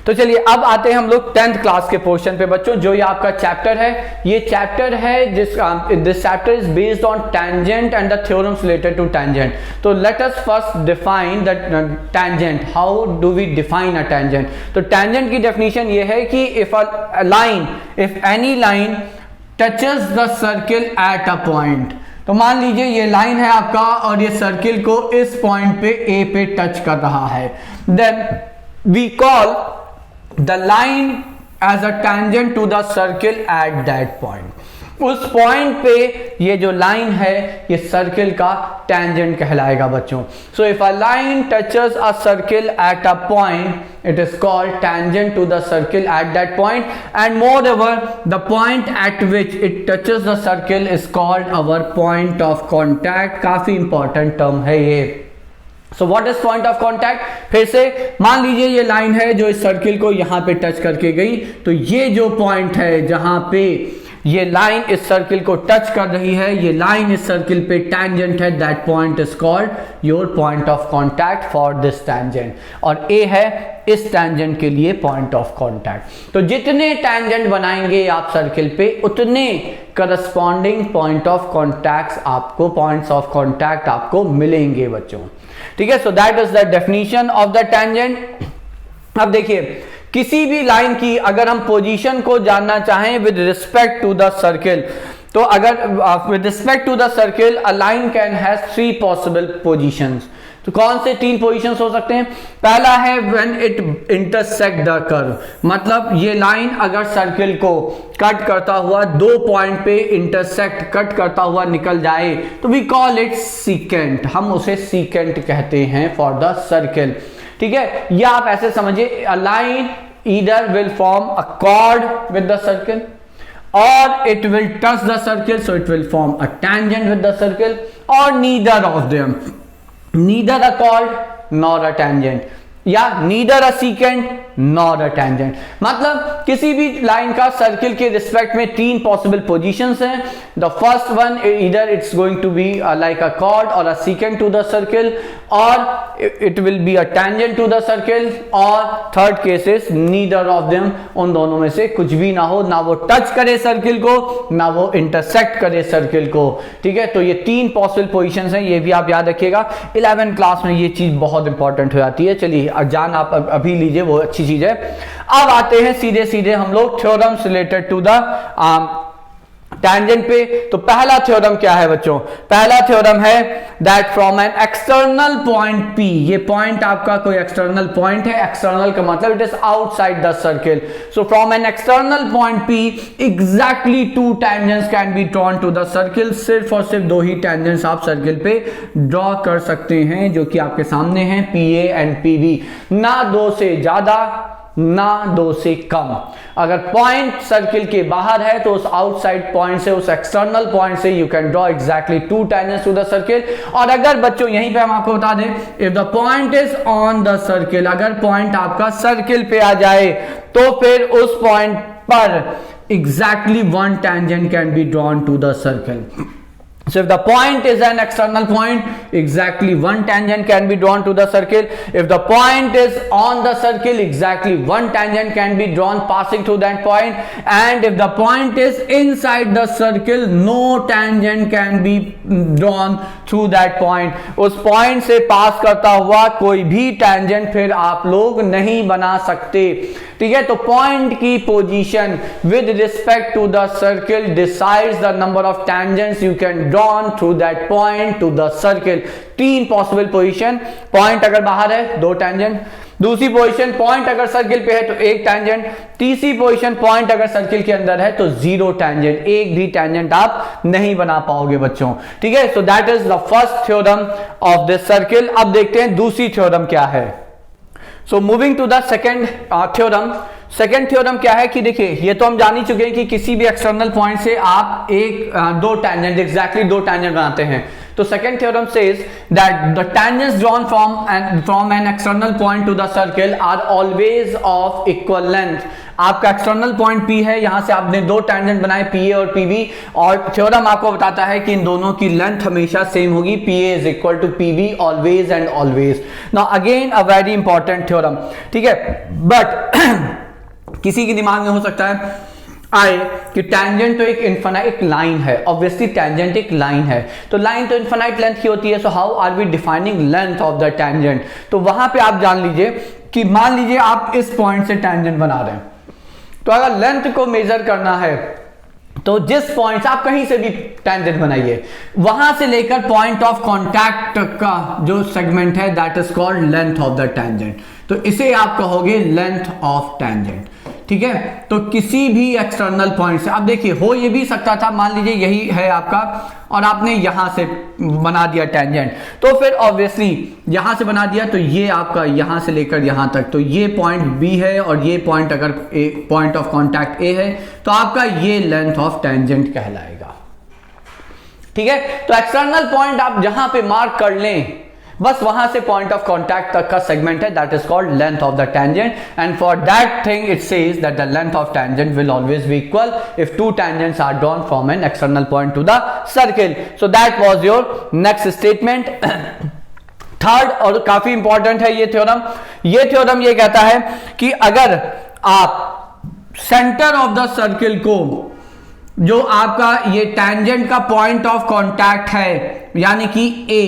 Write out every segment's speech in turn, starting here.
तो चलिए अब आते हैं हम लोग 10th क्लास के पोर्शन पे बच्चों, जो ये आपका चैप्टर है, ये चैप्टर है this chapter is based on tangent and the theorems related to tangent. तो let us first define the tangent. How do we define a tangent? तो टेंजेंट की डेफिनेशन ये है कि if any line touches the circle at a point, तो मान लीजिए ये लाइन है आपका और ये सर्किल को इस पॉइंट पे ए पे टच कर रहा है, then we call the line as a tangent to the circle at that point. उस पॉइंट पे ये जो लाइन है ये सर्किल का टेंजेंट कहलाएगा बच्चों। So if a line touches a circle at a point it is called tangent to the circle at that point, and moreover the point at which it touches the circle is called our point of contact. काफी important term है ये। So what is point of contact? फिर से मान लीजिए ये line है जो इस सर्किल को यहां पे टच करके गई, तो ये जो पॉइंट है जहां पे ये लाइन इस सर्किल को टच कर रही है, ये लाइन इस सर्किल पे टेंजेंट है, that point is called your point of contact for this tangent. और ए है इस टेंजेंट के लिए पॉइंट ऑफ कॉन्टैक्ट। तो जितने टेंजेंट बनाएंगे आप सर्किल पे उतने करस्पॉन्डिंग पॉइंट ऑफ कॉन्टैक्ट आपको पॉइंट्स ऑफ कॉन्टैक्ट आपको मिलेंगे बच्चों। ठीक है, so that is the definition of the tangent. अब देखिए किसी भी लाइन की अगर हम पोजीशन को जानना चाहें with respect to the circle, तो अगर with respect to the circle a line can have 3 possible positions. तो कौन से 3 पोजीशंस हो सकते हैं? पहला है when it intersect the curve, मतलब ये लाइन अगर सर्किल को कट करता हुआ 2 पॉइंट पे इंटरसेक्ट कट करता हुआ निकल जाए तो वी कॉल इट सीकेंट, हम उसे सीकेंट कहते हैं फॉर द सर्किल। ठीक है, या आप ऐसे समझिए a line either will form a chord with the circle और it will touch the circle, so it will form a tangent with the circle, और neither of them, neither a chord nor a tangent, या neither a secant nor a tangent. मतलब किसी भी line का circle के respect में 3 possible positions हैं। The first one either it's going to be like a chord और a secant to the circle, और it will be a tangent to the circle, और third case is neither of them, उन दोनों में से कुछ भी ना हो, ना वो टच करे सर्किल को ना वो इंटरसेक्ट करे सर्किल को। ठीक है, तो ये 3 पॉसिबल पोजीशंस हैं, ये भी आप याद रखिएगा। 11th क्लास में ये चीज बहुत इंपॉर्टेंट हो जाती है। चलिए जान आप अभी लीजिए, वो अच्छी चीज है। अब आते हैं सीधे सीधे हम लोग theorems related to the tangent पे। तो पहला थ्योरम क्या है बच्चों? पहला थ्योरम है that from an external point P, ये पॉइंट आपका कोई एक्सटर्नल पॉइंट है, एक्सटर्नल का मतलब it is outside the circle. So from an external point P exactly 2 tangents can be drawn to the circle. सिर्फ और सिर्फ 2 ही टेंजेंट्स आप सर्किल पे ड्रॉ कर सकते हैं, जो कि आपके सामने हैं, PA एंड PB। ना 2 से ज्यादा ना 2 से कम। अगर पॉइंट सर्किल के बाहर है तो उस आउटसाइड पॉइंट से, उस एक्सटर्नल पॉइंट से you can draw exactly 2 tangents to the circle. और अगर बच्चों यहीं पे हम आपको बता दें, if the point is on the circle, अगर पॉइंट आपका सर्किल पे आ जाए तो फिर उस पॉइंट पर exactly 1 tangent can be drawn to the circle. So if the point is an external point, exactly 1 tangent can be drawn to the circle. If the point is on the circle, exactly 1 tangent can be drawn passing through that point. And if the point is inside the circle, no tangent can be drawn through that point. उस point से पास करता हुआ कोई भी tangent फिर आप लोग नहीं बना सकते। ठीक है, तो पॉइंट की position with respect to the circle decides the number of tangents you can drawn through that point to the circle. 3 possible position, point अगर बाहर है 2 टेंजेंट, दूसरी पोजीशन पॉइंट अगर सर्किल पे है तो 1 टेंजेंट, तीसरी पोजीशन पॉइंट अगर सर्किल के अंदर है तो 0 टेंजेंट, एक भी टेंजेंट आप नहीं बना पाओगे बच्चों। ठीक है, so that is the first theorem of this circle. अब देखते हैं दूसरी थ्योरम क्या है। So moving to the second theorem. Second theorem क्या है कि देखिए ये तो हम जान ही चुके हैं कि किसी भी एक्सटर्नल पॉइंट से आप 2 टेंजेंट, एग्जैक्टली 2 टेंजेंट बनाते हैं। तो second theorem says that the tangents drawn from an external point to the circle are always of equal length. आपका एक्सटर्नल पॉइंट P है, यहां से आपने दो टेंजेंट बनाए PA और PB, और थ्योरम आपको बताता है कि इन दोनों की लेंथ हमेशा सेम होगी, PA is equal to PB always and always. Now again a very important theorem, ठीक है, बट किसी के दिमाग में हो सकता है आए कि टेंजेंट तो एक इनफाइनाइट लाइन है, ऑब्वियसली टेंजेंट एक लाइन है, तो लाइन तो इनफाइनाइट लेंथ की होती है, so how are we defining length of the tangent. तो वहां पे आप जान लीजिए कि मान लीजिए आप इस पॉइंट से टेंजेंट बना रहे हैं, तो अगर लेंथ को मेजर करना है तो जिस पॉइंट से आप कहीं से भी टेंजेंट बनाइए, वहां से लेकर पॉइंट ऑफ कांटेक्ट का जो सेगमेंट है that is called length of the tangent, तो इसे आप कहोगे लेंथ ऑफ टेंजेंट, ठीक है। तो किसी भी एक्सटर्नल पॉइंट से, आप देखिए हो ये भी सकता था, मान लीजिए यही है आपका और आपने यहां से बना दिया टेंजेंट, तो फिर ऑब्वियसली यहां से बना दिया तो ये आपका यहां से लेकर यहां तक, तो ये पॉइंट B है और ये पॉइंट अगर पॉइंट ऑफ कांटेक्ट A है तो आपका ये लेंथ ऑफ टेंजेंट कहलाएगा, ठीक है। तो एक्सटर्नल पॉइंट आप जहां पे मार्क कर लें, बस वहां से पॉइंट ऑफ कांटेक्ट तक का सेगमेंट है, that is called length of the tangent, and for that thing it says that the length of tangent will always be equal if two tangents are drawn from an external point to the circle. So that was your next statement. Third और काफी important है ये theorem. ये theorem ये कहता है कि अगर आप सेंटर ऑफ द सर्किल को, जो आपका ये टेंजेंट का पॉइंट ऑफ कांटेक्ट है यानी कि A,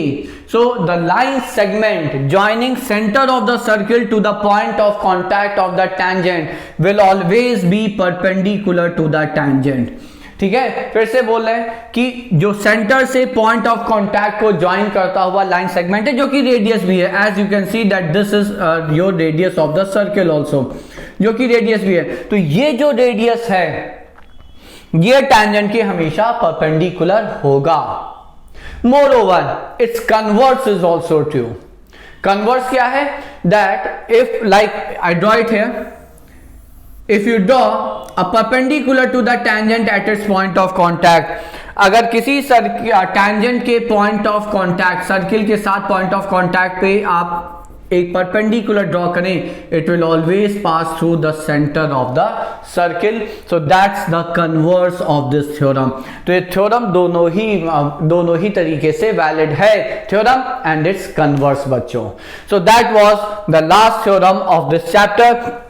so the line segment joining center of the circle to the point of contact of the tangent will always be perpendicular to the tangent, ठीक है। फिर से बोल रहे हैं कि जो सेंटर से पॉइंट ऑफ कांटेक्ट को ज्वाइन करता हुआ लाइन सेगमेंट है, जो कि रेडियस भी है, as you can see that this is your radius of the circle also, जो कि रेडियस भी है, तो ये जो रेडियस है ये टेंजेंट के हमेशा परपेंडिकुलर होगा। Moreover, its converse is also true. Converse क्या है? That if, like I draw it here, if you draw a perpendicular to the tangent at its point of contact, अगर किसी टेंजेंट के पॉइंट ऑफ कांटेक्ट, सर्किल के साथ point of contact पे आप एक परपेंडिकुलर ड्रॉ करें, it will always pass through the centre of the circle, so that's the converse of this theorem. तो ये थ्योरम दोनों ही तरीके से वैलिड है, थ्योरम एंड इट्स कन्वर्स बच्चों। सो that was the last theorem of this chapter.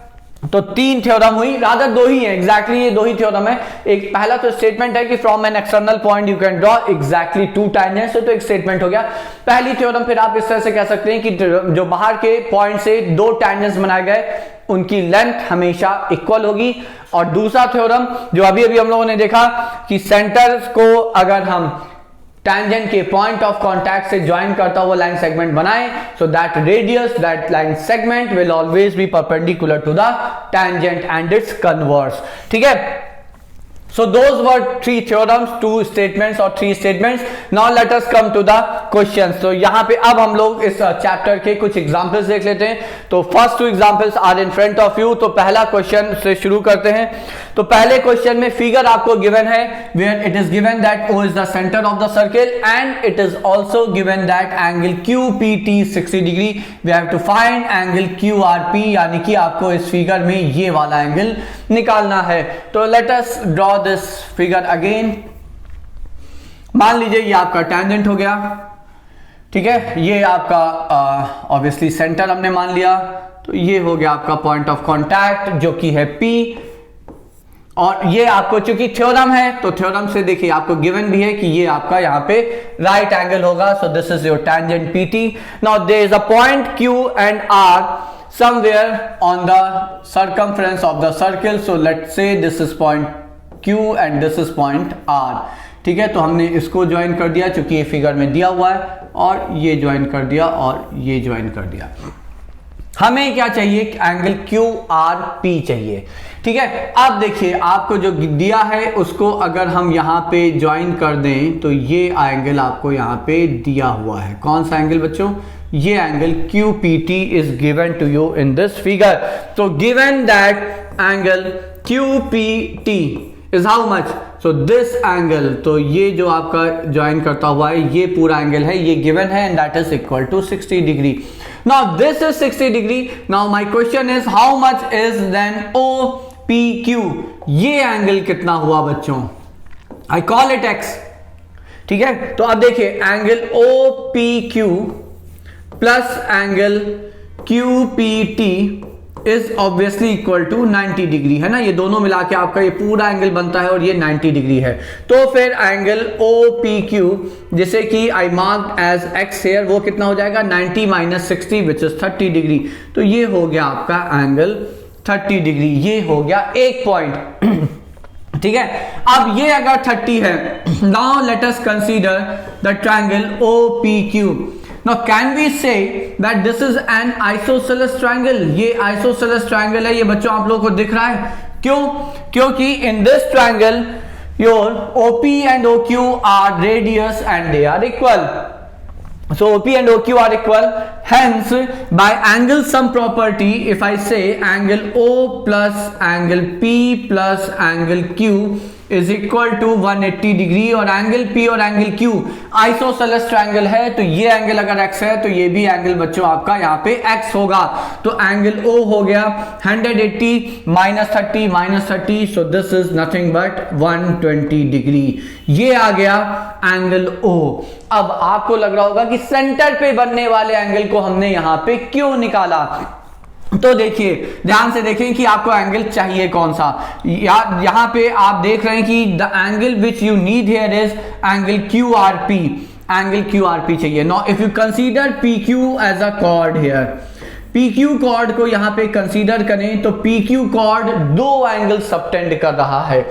तो तीन theorem हुई, रादर दो ही है, एग्जैक्टली ये दो ही थ्योरम है। एक पहला तो स्टेटमेंट है कि from an external point you can draw exactly to tangents, तो एक स्टेटमेंट हो गया पहली थ्योरम। फिर आप इस तरह से कह सकते हैं कि जो बाहर के पॉइंट से दो टेंजेंट्स बनाए गए उनकी लेंथ हमेशा इक्वल होगी। और दूसरा थ्योरम जो अभी अभी हम लोगों ने देखा कि सेंटर को अगर हम टेंजेंट के पॉइंट ऑफ कांटेक्ट से ज्वाइन करता हुआ लाइन सेगमेंट बनाए, so that radius that line segment will always be perpendicular to the tangent and its converse, ठीक है। So those were three theorems, two statements or three statements. Now let us come to the questions. तो यहाँ पे अब हम लोग इस chapter के कुछ एग्जाम्पल्स देख लेते हैं। तो first two examples are in front of you. तो पहला क्वेश्चन से शुरू करते हैं। तो पहले क्वेश्चन में फिगर आपको गिवन है where it is given that O is the centre of the circle and it is also given that angle QPT 60 degree. We have to find angle QRP, यानी कि आपको इस फिगर में ये वाला एंगल निकालना है। तो let us draw this figure again. मान लीजिए ये आपका टेंजेंट हो गया, ठीक है, ये आपका ऑब्वियसली सेंटर हमने मान लिया, तो ये हो गया आपका पॉइंट ऑफ कांटेक्ट जो कि है P। और ये आपको चूंकि थ्योरम है तो थ्योरम से देखिए आपको गिवन भी है कि ये आपका यहां पे राइट एंगल होगा। So this is your tangent PT। Now there is a point Q and R somewhere on the circumference of the circle, so let's say this is point Q and this is point R, ठीक है। तो हमने इसको join कर दिया चूंकि ये figure में दिया हुआ है, और ये ज्वाइन कर दिया और ये ज्वाइन कर दिया। हमें क्या चाहिए? एंगल QRP चाहिए, ठीक है। अब देखिए आपको जो दिया है उसको अगर हम यहाँ पे ज्वाइन कर दें तो ये एंगल आपको यहाँ पे दिया हुआ है। कौन सा एंगल बच्चों? ये angle QPT is given to you in this figure. So given that angle QPT is how much? So this angle, तो ये जो आपका ज्वाइन करता हुआ है ये पूरा एंगल है, ये given है and that is equal to 60 degree. Now this is 60 degree. Now my question is how much is then OP PQ, ये एंगल कितना हुआ बच्चों? आई कॉल इट X, ठीक है। तो अब देखिए angle OPQ plus angle QPT is obviously equal to 90 degree, है ना। ये दोनों मिला के आपका ये पूरा एंगल बनता है और ये 90 डिग्री है। तो फिर एंगल OPQ जिसे कि I mark as X here, वो कितना हो जाएगा? 90 माइनस 60 विच इज 30 डिग्री। तो ये हो गया आपका एंगल 30 डिग्री, ये हो गया एक पॉइंट, ठीक है। अब ये अगर 30 है, now let us consider the triangle OPQ। Now can we say that this is an isosceles triangle? ये isosceles triangle है, ये बच्चों आप लोगों को दिख रहा है। क्यों? क्योंकि in this triangle your OP and OQ are radius and they are equal. So OP and OQ are equal. Hence by angle sum property, if I say angle O plus angle P plus angle Q is equal to 180 degree, और angle P और angle Q isosceles triangle है, तो ये angle अगर X है तो ये भी एंगल बच्चों आपका यहाँ पे X होगा। तो एंगल O हो गया 180 minus 30 minus 30, so this is nothing but 120 degree. ये आ गया एंगल O। अब आपको लग रहा होगा कि सेंटर पे बनने वाले एंगल को हमने यहाँ पे क्यों निकाला? तो देखिए ध्यान से देखें कि आपको एंगल चाहिए कौन सा। यहां पे आप देख रहे हैं कि the angle which you need here is angle QRP, angle QRP चाहिए। Now if you consider PQ as a chord here, PQ chord को यहां पे कंसीडर करें तो PQ कॉर्ड दो एंगल सबटेंड कर रहा है,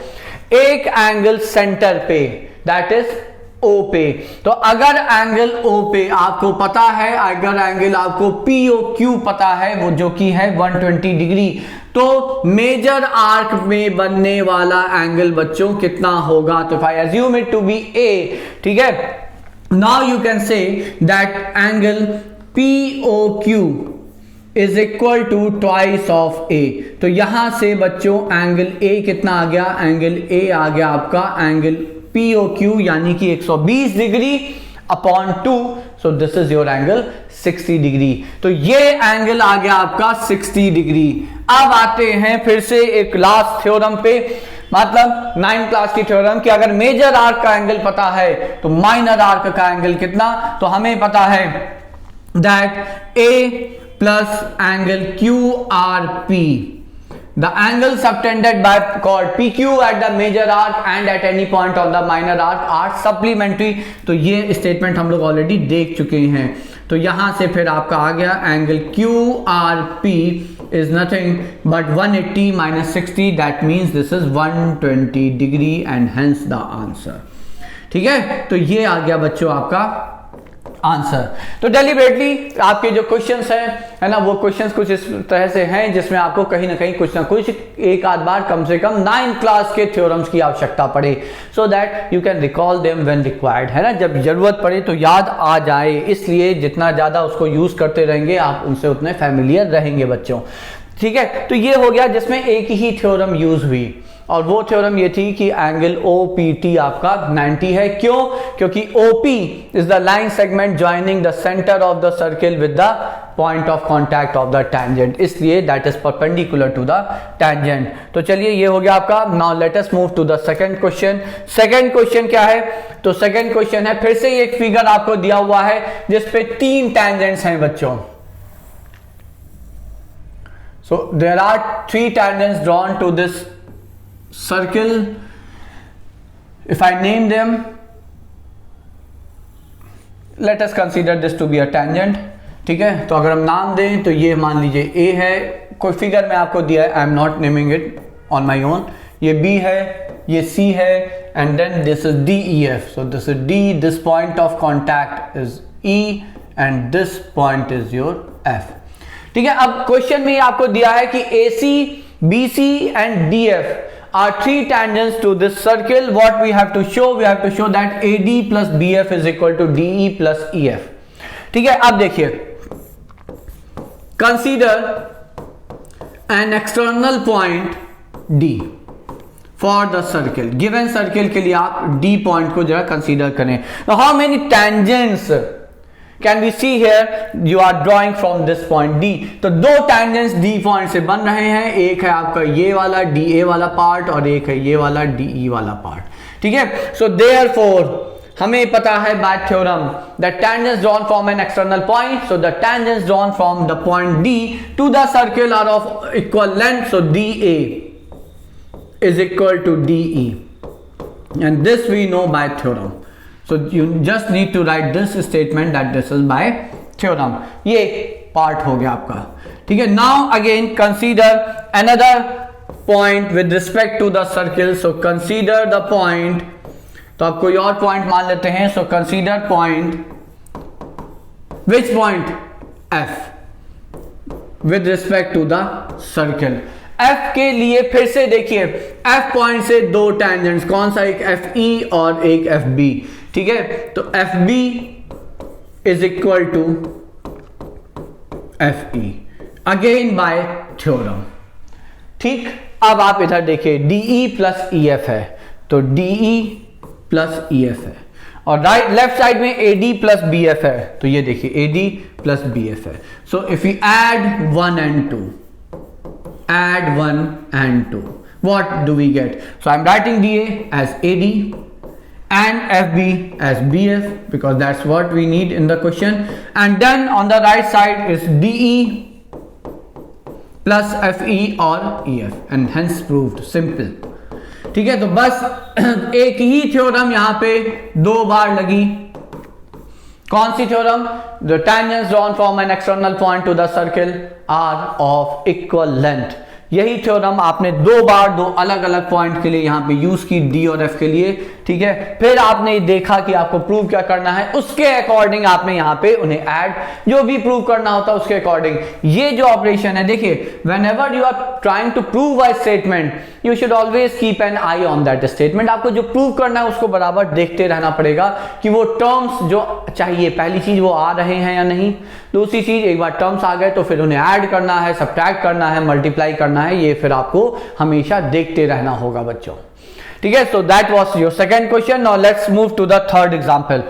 एक एंगल सेंटर पे दैट इज O पे। तो अगर एंगल O पे आपको पता है, अगर एंगल आपको POQ पता है वो जो कि है 120 डिग्री, तो मेजर आर्क में बनने वाला एंगल बच्चों कितना होगा? तो if I assume it to be A, ठीक है, now you can say that angle POQ is equal to twice of A। तो यहां से बच्चों एंगल A कितना आ गया? एंगल A आ गया आपका एंगल POQ यानी कि 120 degree upon 2, so this is your angle 60 degree. तो ये एंगल आ गया आपका 60 डिग्री। अब आते हैं फिर से एक लास्ट थ्योरम पे, मतलब 9th क्लास की थ्योरम कि अगर मेजर आर्क का एंगल पता है तो माइनर आर्क का एंगल कितना? तो हमें पता है that A plus angle QRP, the angle subtended by chord PQ at the major arc and at any point on the minor arc are supplementary। तो ये स्टेटमेंट हम लोग ऑलरेडी देख चुके हैं। तो यहां से फिर आपका आ गया angle QRP is nothing but 180 minus 60, that means this is 120 degree and hence the answer। ठीक है, तो ये आ गया बच्चों आपका आंसर। तो डेलिबरेटली आपके जो क्वेश्चंस हैं, है ना, वो क्वेश्चंस कुछ इस तरह से हैं जिसमें आपको कहीं ना कहीं कुछ ना कुछ एक आध बार कम से कम 9th क्लास के थ्योरम्स की आवश्यकता पड़े, so that you can recall them when required, है ना, जब जरूरत पड़े तो याद आ जाए। इसलिए जितना ज्यादा उसको यूज करते रहेंगे आप उनसे उतने फैमिलियर रहेंगे बच्चों। ठीक है, तो ये हो गया जिसमें एक ही थ्योरम यूज हुई, और वो थ्योरम ये थी कि एंगल OPT आपका 90 है। क्यों? क्योंकि OP is the line segment joining the centre of the circle with the point of contact of the tangent, इसलिए that is perpendicular to the tangent. तो चलिए ये हो गया आपका। Now let us move to the second question. Second question क्या है? तो सेकंड क्वेश्चन है, फिर से एक फिगर आपको दिया हुआ है जिसपे 3 टैंजेंट्स हैं बच्चों। So there are 3 tangents drawn to this circle। if I name them, let us consider this to be a tangent। ठीक है, तो अगर हम नाम दें तो ये मान लीजिए A है, कोई फिगर में आपको दिया है, I am not naming it on my own, ये B है, ये C है, and then this is DEF। So this is D, this point of contact is E and this point is your F। ठीक है, अब question में आपको दिया है कि AC, BC and DF are 3 tangents to this circle. What we have to show? We have to show that AD plus BF is equal to DE plus EF। ठीक है, अब देखिए, consider an external point D for the circle। given circle के लिए आप D point को जरा consider करें। Now how many tangents can we see here you are drawing from this point D. तो दो टेंजेंट्स डी पॉइंट से बन रहे हैं, एक है आपका ये वाला डी ए वाला पार्ट और एक है ये वाला डी ई वाला पार्ट, ठीक है। सो देयरफॉर हमें पता है by theorem that tangents drawn from an external point, so the tangents drawn from the point D to the circle are of equal length, so D A is equal to D E, and this we know by theorem. So you just need to write this statement that this is by theorem. ये part हो गया आपका, ठीक है। Now again consider another point with respect to the circle. So consider the point, तो आप कोई और पॉइंट मान लेते हैं। So consider point, which point? F with respect to the circle. F के लिए फिर से देखिए, F पॉइंट से दो टेंजेंट्स, कौन सा, एक FE और एक FB, ठीक है। तो FB is equal to FE again by theorem, ठीक। अब आप इधर देखिए DE प्लस EF है, तो DE प्लस EF है, और राइट लेफ्ट साइड में AD प्लस BF है, तो ये देखिए AD प्लस BF है। So if you add 1 and 2, add 1 and 2, what do we get? So I'm writing DA as AD and FB as BF because that's what we need in the question, and then on the right side is DE plus FE or EF, and hence proved, simple, ठीक है। तो बस एक ही theorem यहां पे दो बार लगी, कौन सी theorem? The tangents drawn from an external point to the circle are of equal length। यही थ्योरम आपने दो बार दो अलग अलग पॉइंट के लिए यहां पे यूज की, डी और एफ के लिए, ठीक है। फिर आपने देखा कि आपको प्रूव क्या करना है, उसके अकॉर्डिंग आपने यहां पे उन्हें ऐड, जो भी प्रूव करना होता है उसके अकॉर्डिंग। ये जो ऑपरेशन है, देखिए whenever you are trying to prove a statement you should always keep an eye on that statement. आपको जो प्रूव करना है उसको बराबर देखते रहना पड़ेगा कि वो टर्म्स जो चाहिए, पहली चीज वो आ रहे हैं या नहीं, दूसरी चीज एक बार टर्म्स आ गए तो फिर उन्हें ऐड करना है, सब्ट्रैक्ट करना है, मल्टीप्लाई करना है, ये फिर आपको हमेशा देखते रहना होगा बच्चों, ठीक है। So that was your second question. Now let's move to the third example.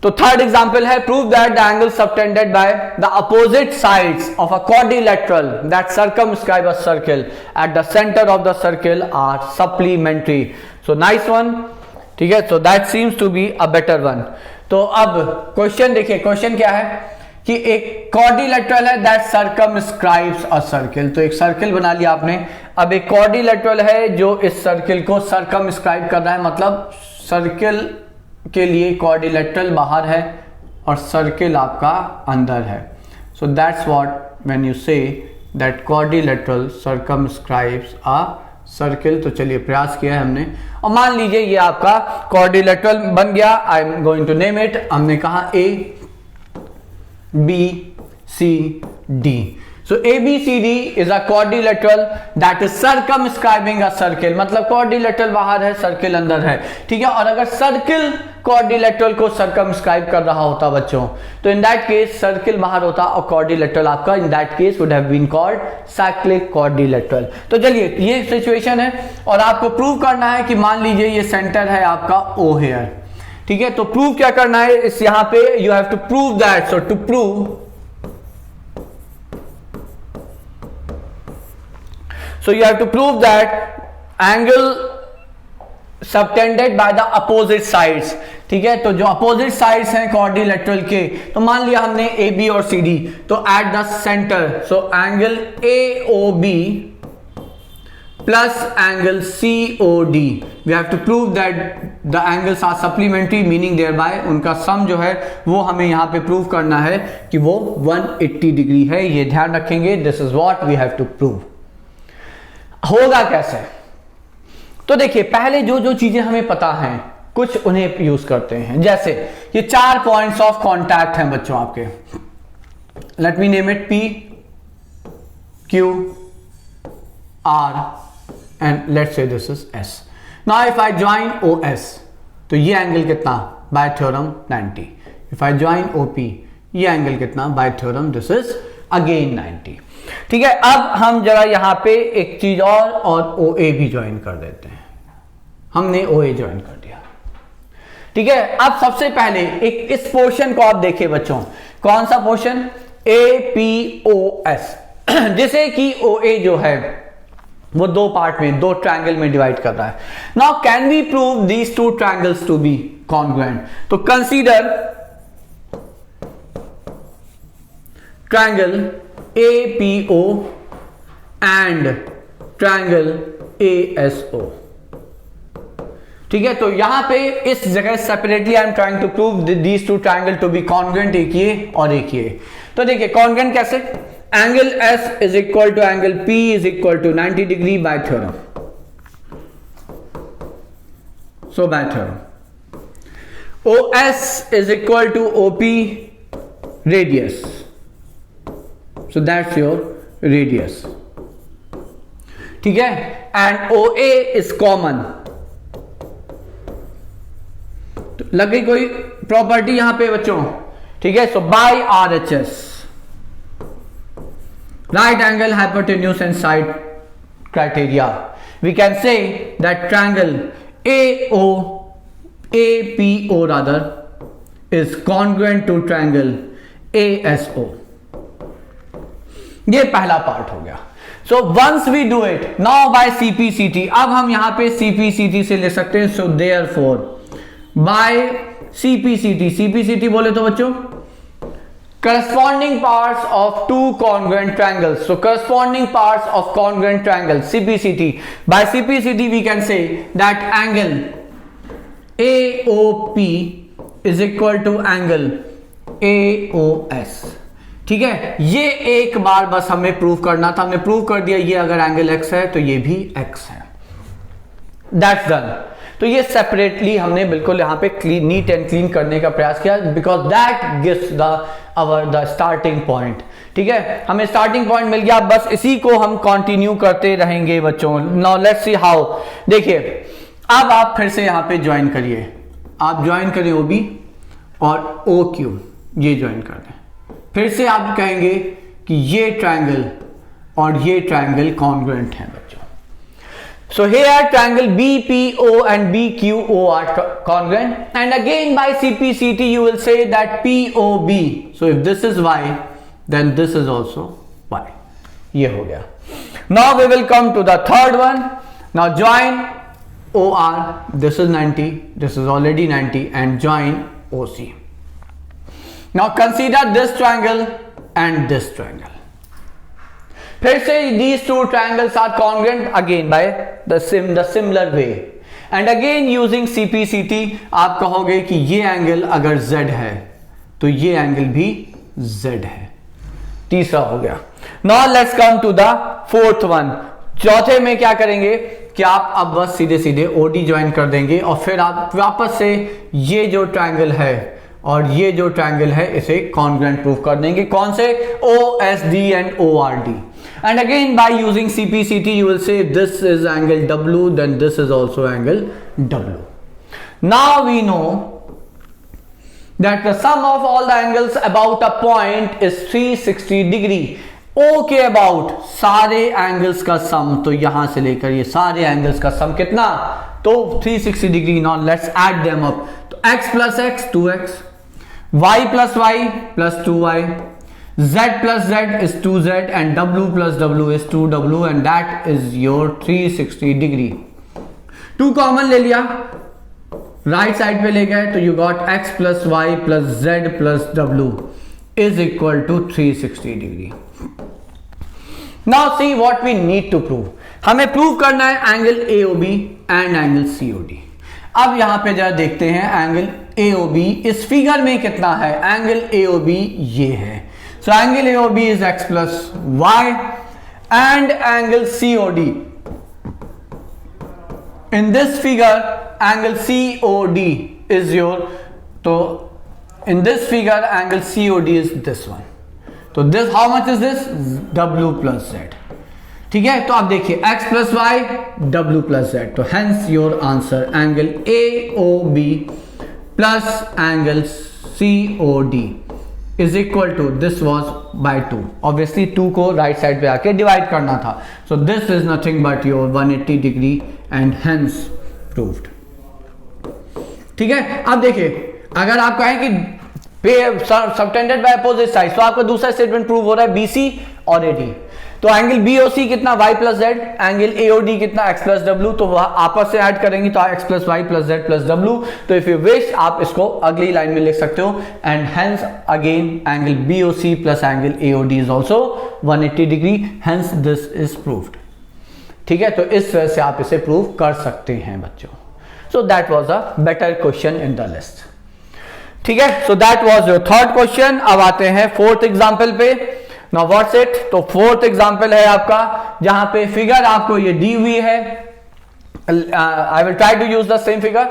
तो थर्ड एग्जांपल है, prove that the angle subtended by the opposite sides of a quadrilateral that circumscribe a circle at the centre of the circle are supplementary. So nice one, ठीक है। So that seems to be a better one. तो अब question देखिए, question क्या है कि एक quadrilateral है दैट सर्कमस्क्राइब्स अ सर्कल, तो एक सर्कल बना लिया आपने। अब एक क्वाड्रिलेटरल है जो इस सर्कल को सर्कमस्क्राइब कर रहा है, मतलब सर्कल के लिए क्वाड्रिलेटरल बाहर है और सर्कल आपका अंदर है। So that's what when you say that quadrilateral circumscribes a circle. तो चलिए प्रयास किया है हमने, और मान लीजिए ये आपका क्वाड्रिलेटरल बन गया। I am going to name it, हमने कहा A B C D। So ABCD is a quadrilateral that is circumscribing a circle, मतलब quadrilateral बाहर है, सर्कल अंदर है, ठीक है। और अगर सर्कल क्वाड्रिलेटरल को सर्कमस्क्राइब कर रहा होता बच्चों, तो इन दैट केस सर्कल बाहर होता और क्वाड्रिलेटरल आपका in that case would have been called cyclic quadrilateral. तो चलिए ये सिचुएशन है, और आपको प्रूव करना है कि मान लीजिए ये सेंटर है आपका O हेयर, ठीक है। तो प्रूव क्या करना है इस यहां पे, you have to prove that, so to prove, so you have to prove that angle subtended by the opposite sides, ठीक है। तो जो अपोजिट साइड्स हैं क्वाड्रिलेटरल के, तो मान लिया हमने ए बी और सी डी, तो at the centre, so angle A O B plus angle COD, we have to prove that the angles are supplementary, meaning thereby उनका सम जो है वो हमें यहाँ पे प्रूव करना है कि वो 180 डिग्री है, ये ध्यान रखेंगे। This is what we have to prove. होगा कैसे? तो देखिए पहले जो जो चीजें हमें पता हैं कुछ उन्हें यूज करते हैं, जैसे ये 4 पॉइंट्स ऑफ कॉन्टैक्ट हैं बच्चों आपके। Let me name it P Q R and let's say this is S. Now if I join OS, तो ये एंगल कितना? Bye theorem 90. If I join OP, ये एंगल कितना? Bye theorem this is again 90. ठीक है, अब हम जरा यहां पे एक चीज और OA भी ज्वाइन कर देते हैं। हमने OA ज्वाइन कर दिया, ठीक है, अब सबसे पहले एक इस पोर्शन को आप देखिए बच्चों, कौन सा पोर्शन, APOS, जिसे कि OA जो है वो दो पार्ट में, दो ट्रायंगल में डिवाइड कर रहा है। Now can we prove these two triangles to be congruent? तो consider triangle APO and triangle ASO। ठीक है, तो यहां पे इस जगह separately I am trying to prove these two triangle to be congruent, एक ये और एक ये। तो देखिए कॉन्ग्रुएंट कैसे, angle S is equal to angle P is equal to 90 degree by theorem. So by theorem OS is equal to OP radius, so that's your radius. ठीक है, एंड OA इज कॉमन, लग गई कोई property यहां पे बच्चों? ठीक है, so by RHS, right angle hypotenuse and side criteria, we can say that triangle APO rather is congruent to triangle ASO। ये पहला पार्ट हो गया। So once we do it now by CPCT, अब हम यहां पे CPCT से ले सकते हैं। सो देयरफॉर बाय CPCT बोले तो बच्चों corresponding parts of two congruent triangles, so corresponding parts of congruent triangles, CPCT, by CPCT we can say that angle AOP is equal to angle AOS। ठीक है, ये एक बार बस हमें प्रूव करना था, हमने प्रूव कर दिया, ये अगर एंगल x है तो ये भी x है, दैट्स डन। तो ये सेपरेटली हमने बिल्कुल यहां पे क्लीन, नीट एंड क्लीन करने का प्रयास किया, because that gives the starting point. ठीक है, हमें स्टार्टिंग पॉइंट मिल गया, बस इसी को हम कंटिन्यू करते रहेंगे बच्चों। Now let's see how. देखिए अब आप फिर से यहां पे ज्वाइन करिए, आप ज्वाइन करें OB और OQ, ये ज्वाइन कर दें। फिर से आप कहेंगे कि ये ट्रायंगल और ये ट्रायंगल कॉन्ग्रुएंट है बच्चों। So here triangle BPO and BQO are congruent, and again by CPCT you will say that POB, so if this is Y then this is also Y। ये हो गया। Now we will come to the third one। Now join OR, this is 90, this is already 90, and join OC। Now consider this triangle and this triangle। फिर से these two triangles are congruent again by the similar way, and again using CPCT आप कहोगे कि ये angle अगर Z है तो ये एंगल भी Z है। तीसरा हो गया। Now let's come to the fourth one। चौथे में क्या करेंगे कि आप अब बस सीधे सीधे OD ज्वाइन कर देंगे, और फिर आप वापस से ये जो ट्रायंगल है और ये जो ट्रायंगल है इसे कॉन्ग्रुएंट प्रूव कर देंगे। कौन से? OSD and ORD। And again by using CPCT you will say this is angle W, then this is also angle W। Now we know that the sum of all the angles about a point is 360 degree। O के about सारे angles का सम, तो यहां से लेकर ये सारे angles का सम कितना? तो 360 degree. Now let's add them up. तो x plus x 2x, y plus y plus 2y, z plus z is 2z, and w plus w is 2w, and that is your 360 degree। 2 common ले लिया, right side पे ले गए, तो you got x plus y plus z plus w is equal to 360 degree। Now see what we need to prove। हमें prove करना है angle AOB and angle COD। अब यहां पे जरा देखते हैं एंगल AOB इस फिगर में कितना है। एंगल AOB ये है। So angle AOB is x plus y, and angle COD in this figure, angle COD is your, so in this figure angle COD is this one। तो this how much is this? W plus z। ठीक है, तो आप देखिए x plus y w plus z, तो hence your answer angle AOB plus angle COD is equal to, this was by 2। obviously 2 को right side पे आके divide करना था, so this is nothing but your 180 degree and hence proved। ठीक है, अब देखिए अगर आप कहें कि सबटेंडेड बाय अपोजिट साइड, तो आपका दूसरा स्टेटमेंट प्रूव हो रहा है BC और AD। तो एंगल BOC कितना y plus Z, angle AOD कितना x प्लस डब्ल्यू, तो वह आपस से ऐड करेंगे तो x plus Y plus Z plus W. तो इफ यू विश आप इसको अगली लाइन में लिख सकते हो, and hence again angle BOC plus angle AOD is also 180 degree, hence this is proved. ठीक है, तो इस तरह से आप इसे प्रूव कर सकते हैं बच्चों। सो that was a better question in the list. ठीक है, so that was your third question. अब आते हैं फोर्थ एग्जाम्पल पे। नाउ व्हाट्स इट, तो फोर्थ एग्जाम्पल है आपका जहां पे फिगर आपको ये दी हुई है। I will try to use the same figure.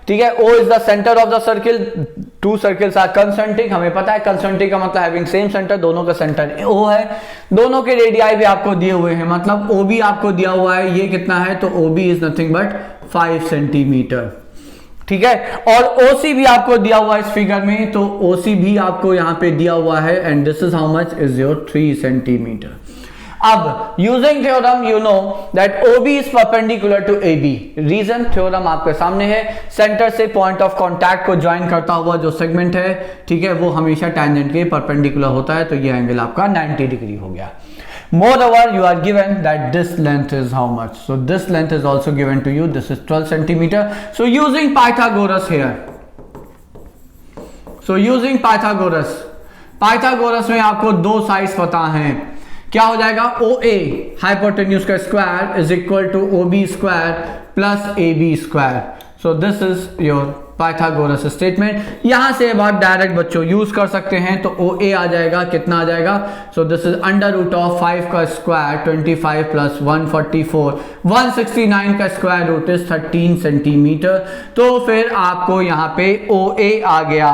ठीक है, O is the centre of the circle, two circles are concentric. हमें पता है कंसेंट्रिक का मतलब हैविंग सेम सेंटर, दोनों का सेंटर O है, दोनों के रेडियाई भी आपको दिए हुए हैं, मतलब OB आपको दिया हुआ है, ये कितना है, तो OB is nothing but 5 centimetre. ठीक है, और OC भी आपको दिया हुआ है इस फिगर में, तो OC भी आपको यहां पे दिया हुआ है, and this is how much is your 3 centimetre. अब using theorem you know that OB is perpendicular to AB। Reason, theorem आपके सामने है, सेंटर से पॉइंट ऑफ कांटेक्ट को ज्वाइन करता हुआ जो सेगमेंट है, ठीक है, वो हमेशा टेंजेंट के परपेंडिकुलर होता है, तो ये एंगल आपका 90 डिग्री हो गया। Moreover, you are given that this length is how much? So this length is also given to you. This is 12 centimeter. So using Pythagoras here. So using Pythagoras. Pythagoras में आपको दो sides पता हैं। क्या हो जाएगा? OA हाइपोटेन्यूज का square is equal to OB square plus AB square. So this is your Pythagoras statement. यहां से अब आप डायरेक्ट बच्चों यूज कर सकते हैं, तो OA आ जाएगा, कितना आ जाएगा, so this is under root of 5 का स्क्वायर 25 प्लस 144, 169 का स्क्वायर रूट इज 13 सेंटीमीटर। तो फिर आपको यहाँ पे OA आ गया,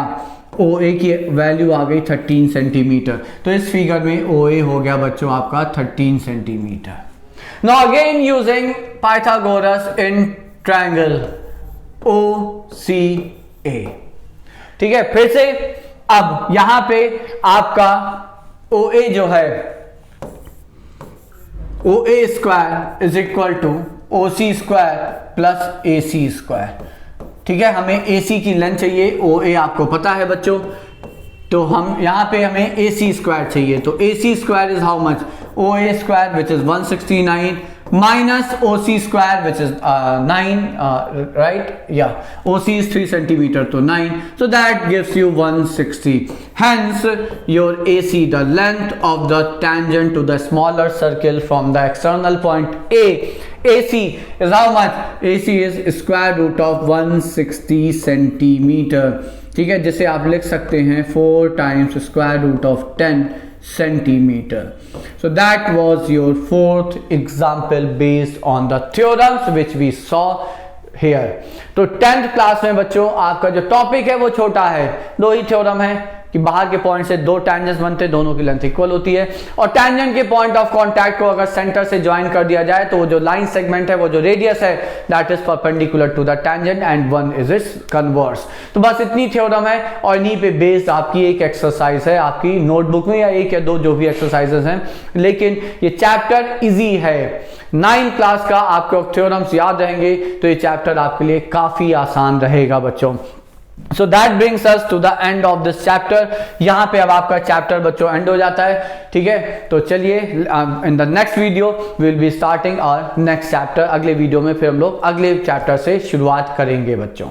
OA की वैल्यू आ गई 13 सेंटीमीटर। तो इस फिगर में OA हो गया बच्चों आपका 13 centimetre. Now again using Pythagoras in triangle OCA। ठीक है, फिर से अब यहां पे आपका OA जो है, OA square is equal to OC square plus AC square. ठीक है, हमें AC की लेंथ चाहिए, OA आपको पता है बच्चों, तो हम यहां पे हमें AC स्क्वायर चाहिए, तो AC square is how much, OA square which is 169 minus OC square which is 9, right? Yeah, OC is 3 centimeter to 9, so that gives you 160. Hence your AC, the length of the tangent to the smaller circle from the external point A, AC is how much? AC is square root of 160 centimeter। ठीक है, जिसे आप लिख सकते हैं 4 times square root of 10 centimeter. So that was your fourth example based on the theorems which we saw here. तो 10th class में बच्चों आपका जो टॉपिक है वो छोटा है, दो ही थ्योरम है कि बाहर के पॉइंट से दो टैंजेंट्स बनते हैं, दोनों की लेंथ इक्वल होती है, और टैंजेंट के पॉइंट ऑफ कांटेक्ट को अगर सेंटर से ज्वाइन कर दिया जाए तो वो जो लाइन सेगमेंट है, वो जो रेडियस है, that is perpendicular to the tangent and one is its converse. तो बस इतनी थ्योरम है, और इन्हीं पे बेस्ड आपकी एक एक्सरसाइज है आपकी नोटबुक में, या एक या दो जो भी एक्सरसाइजेस हैं, लेकिन ये चैप्टर इजी है। 9th क्लास का आपको थ्योरम्स याद रहेंगे तो ये चैप्टर आपके लिए काफी आसान रहेगा बच्चों। So that brings us to the end of this chapter। यहाँ पे अब आपका चैप्टर बच्चों एंड हो जाता है। ठीक है, तो चलिए in the next video we will be starting our next chapter। अगले वीडियो में फिर हम लोग अगले चैप्टर से शुरुआत करेंगे बच्चों।